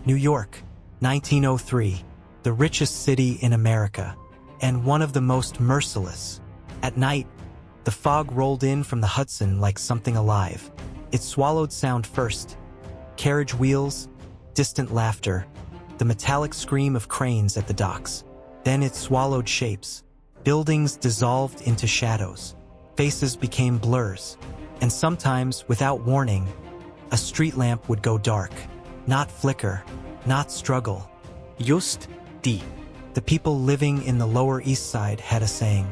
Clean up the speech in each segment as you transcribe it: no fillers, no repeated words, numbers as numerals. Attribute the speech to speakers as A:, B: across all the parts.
A: New York, 1903, the richest city in America, and one of the most merciless. At night, the fog rolled in from the Hudson like something alive. It swallowed sound first. Carriage wheels, distant laughter, the metallic scream of cranes at the docks. Then it swallowed shapes. Buildings dissolved into shadows. Faces became blurs. And sometimes, without warning, a street lamp would go dark. Not flicker, not struggle. Just die. The people living in the Lower East Side had a saying.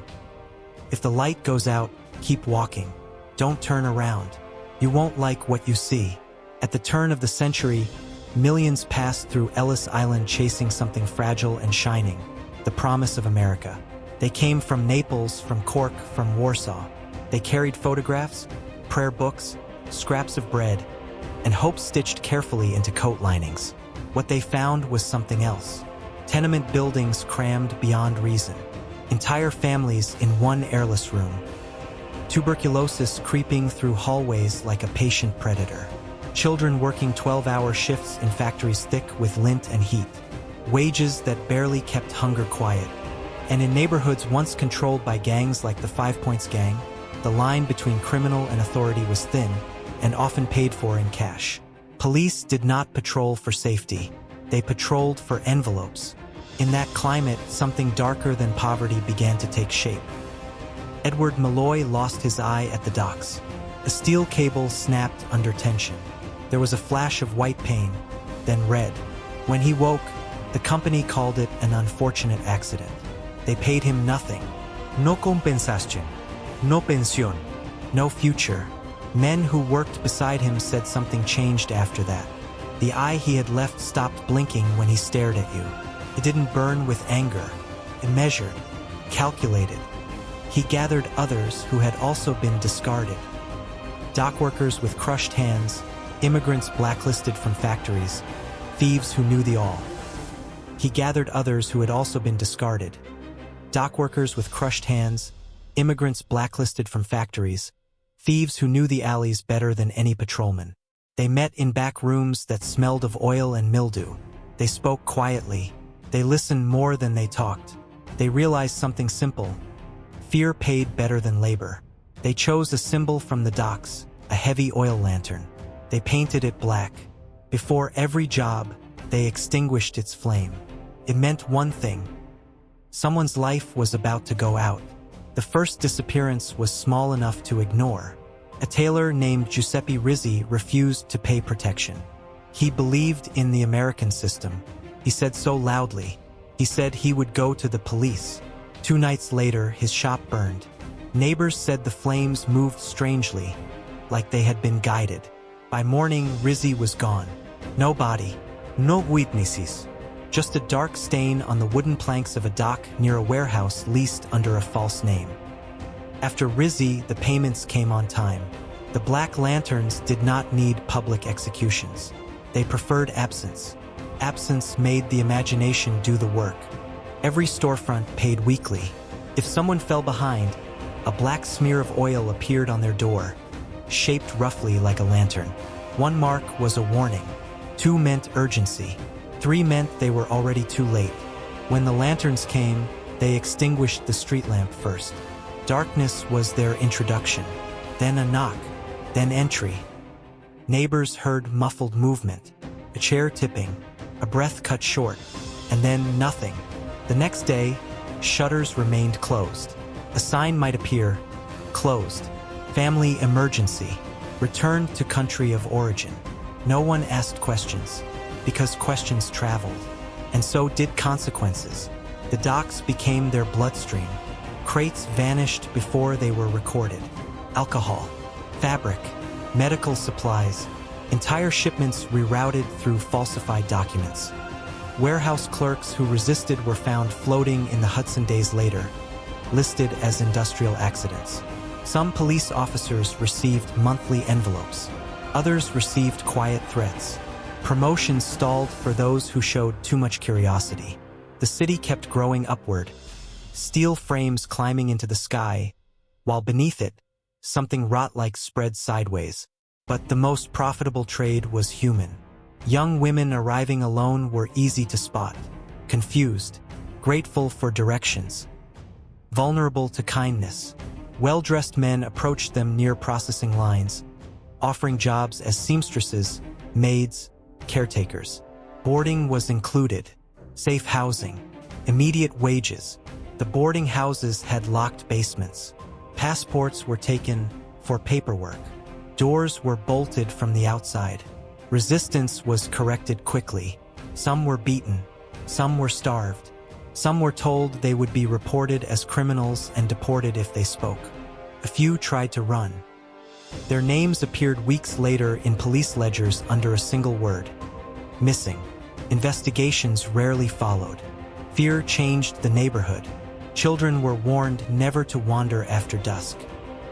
A: If the light goes out, keep walking. Don't turn around. You won't like what you see. At the turn of the century, millions passed through Ellis Island chasing something fragile and shining, the promise of America. They came from Naples, from Cork, from Warsaw. They carried photographs, prayer books, scraps of bread, and hope stitched carefully into coat linings. What they found was something else. Tenement buildings crammed beyond reason. Entire families in one airless room. Tuberculosis creeping through hallways like a patient predator. Children working 12-hour shifts in factories thick with lint and heat. Wages that barely kept hunger quiet. And in neighborhoods once controlled by gangs like the Five Points Gang, the line between criminal and authority was thin and often paid for in cash. Police did not patrol for safety. They patrolled for envelopes. In that climate, something darker than poverty began to take shape. Edward Malloy lost his eye at the docks. A steel cable snapped under tension. There was a flash of white pain, then red. When he woke, the company called it an unfortunate accident. They paid him nothing. No compensación. No pensión. No future. Men who worked beside him said something changed after that. The eye he had left stopped blinking when he stared at you. It didn't burn with anger. It measured, calculated. He gathered others who had also been discarded. Dock workers with crushed hands, immigrants blacklisted from factories, thieves who knew the all. He gathered others who had also been discarded. Dock workers with crushed hands, immigrants blacklisted from factories, thieves who knew the alleys better than any patrolman. They met in back rooms that smelled of oil and mildew. They spoke quietly. They listened more than they talked. They realized something simple. Fear paid better than labor. They chose a symbol from the docks, a heavy oil lantern. They painted it black. Before every job, they extinguished its flame. It meant one thing. Someone's life was about to go out. The first disappearance was small enough to ignore. A tailor named Giuseppe Rizzi refused to pay protection. He believed in the American system. He said so loudly. He said he would go to the police. 2 nights later, his shop burned. Neighbors said the flames moved strangely, like they had been guided. By morning, Rizzi was gone. No body, no witnesses. Just a dark stain on the wooden planks of a dock near a warehouse leased under a false name. After Rizzi, the payments came on time. The Black Lanterns did not need public executions. They preferred absence. Absence made the imagination do the work. Every storefront paid weekly. If someone fell behind, a black smear of oil appeared on their door, shaped roughly like a lantern. 1 mark was a warning. 2 meant urgency. 3 meant they were already too late. When the lanterns came, they extinguished the street lamp first. Darkness was their introduction. Then a knock. Then entry. Neighbors heard muffled movement. A chair tipping. A breath cut short. And then nothing. The next day, shutters remained closed. A sign might appear. Closed. Family emergency. Return to country of origin. No one asked questions, because questions traveled. And so did consequences. The docks became their bloodstream. Crates vanished before they were recorded. Alcohol, fabric, medical supplies, entire shipments rerouted through falsified documents. Warehouse clerks who resisted were found floating in the Hudson days later, listed as industrial accidents. Some police officers received monthly envelopes. Others received quiet threats. Promotions stalled for those who showed too much curiosity. The city kept growing upward, steel frames climbing into the sky, while beneath it, something rot-like spread sideways. But the most profitable trade was human. Young women arriving alone were easy to spot, confused, grateful for directions, vulnerable to kindness. Well-dressed men approached them near processing lines, offering jobs as seamstresses, maids, caretakers. Boarding was included, safe housing, immediate wages. The boarding houses had locked basements. Passports were taken for paperwork. Doors were bolted from the outside. Resistance was corrected quickly. Some were beaten, some were starved. Some were told they would be reported as criminals and deported if they spoke. A few tried to run. Their names appeared weeks later in police ledgers under a single word: missing. Investigations rarely followed. Fear changed the neighborhood. Children were warned never to wander after dusk.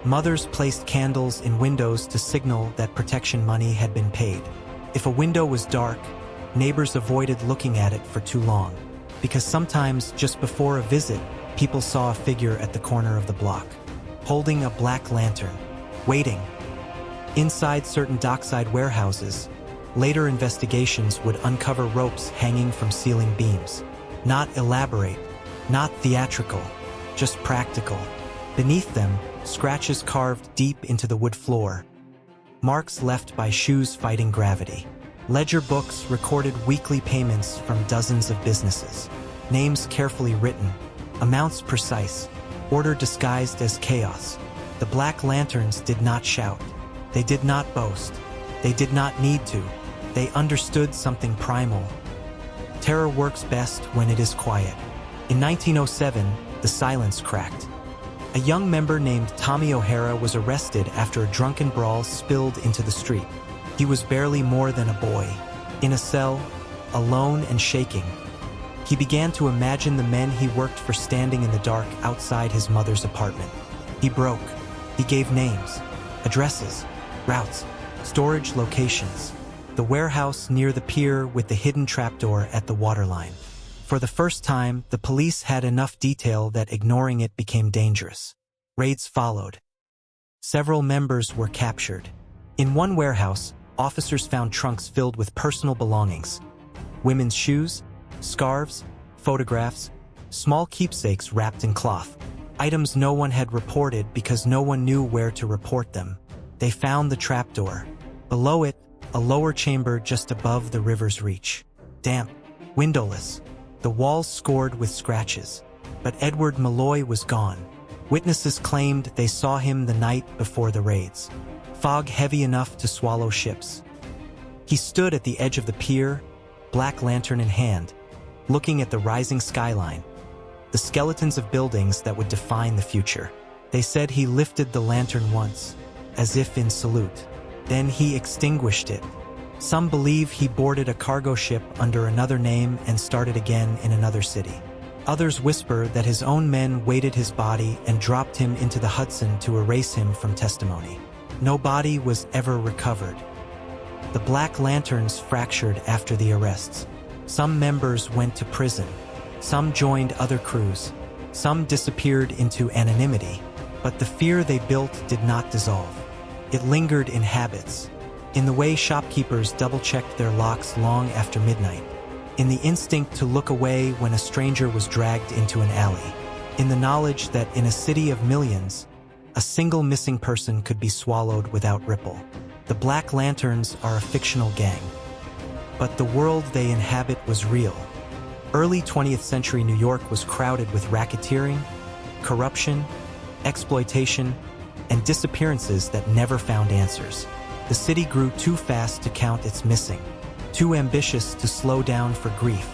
A: Mothers placed candles in windows to signal that protection money had been paid. If a window was dark, neighbors avoided looking at it for too long, because sometimes just before a visit, people saw a figure at the corner of the block, holding a black lantern, waiting. Inside certain dockside warehouses, later investigations would uncover ropes hanging from ceiling beams. Not elaborate, not theatrical, just practical. Beneath them, scratches carved deep into the wood floor, marks left by shoes fighting gravity. Ledger books recorded weekly payments from dozens of businesses. Names carefully written, amounts precise, order disguised as chaos. The Black Lanterns did not shout. They did not boast. They did not need to. They understood something primal. Terror works best when it is quiet. In 1907, the silence cracked. A young member named Tommy O'Hara was arrested after a drunken brawl spilled into the street. He was barely more than a boy, in a cell, alone and shaking. He began to imagine the men he worked for standing in the dark outside his mother's apartment. He broke. He gave names, addresses, routes, storage locations. The warehouse near the pier with the hidden trapdoor at the waterline. For the first time, the police had enough detail that ignoring it became dangerous. Raids followed. Several members were captured. In one warehouse, officers found trunks filled with personal belongings: women's shoes, scarves, photographs, small keepsakes wrapped in cloth. Items no one had reported because no one knew where to report them. They found the trapdoor. Below it, a lower chamber just above the river's reach. Damp, windowless, the walls scored with scratches. But Edward Malloy was gone. Witnesses claimed they saw him the night before the raids. Fog heavy enough to swallow ships. He stood at the edge of the pier, black lantern in hand, looking at the rising skyline, the skeletons of buildings that would define the future. They said he lifted the lantern once, as if in salute. Then he extinguished it. Some believe he boarded a cargo ship under another name and started again in another city. Others whisper that his own men weighted his body and dropped him into the Hudson to erase him from testimony. No body was ever recovered. The Black Lanterns fractured after the arrests. Some members went to prison. Some joined other crews. Some disappeared into anonymity. But the fear they built did not dissolve. It lingered in habits, in the way shopkeepers double-checked their locks long after midnight, in the instinct to look away when a stranger was dragged into an alley, in the knowledge that in a city of millions, a single missing person could be swallowed without ripple. The Black Lanterns are a fictional gang, but the world they inhabit was real. Early 20th century New York was crowded with racketeering, corruption, exploitation, and disappearances that never found answers. The city grew too fast to count its missing, too ambitious to slow down for grief.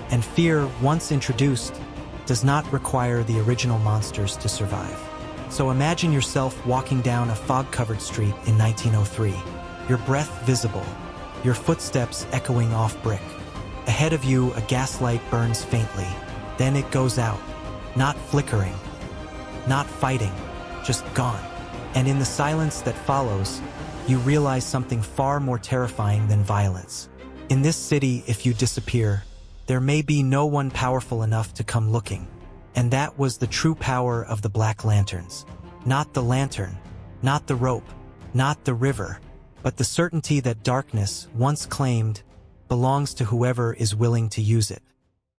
A: And fear, once introduced, does not require the original monsters to survive. So imagine yourself walking down a fog-covered street in 1903, your breath visible, your footsteps echoing off brick. Ahead of you, a gaslight burns faintly. Then it goes out, not flickering, not fighting, just gone. And in the silence that follows, you realize something far more terrifying than violence. In this city, if you disappear, there may be no one powerful enough to come looking. And that was the true power of the Black Lanterns. Not the lantern, not the rope, not the river, but the certainty that darkness, once claimed, belongs to whoever is willing to use it.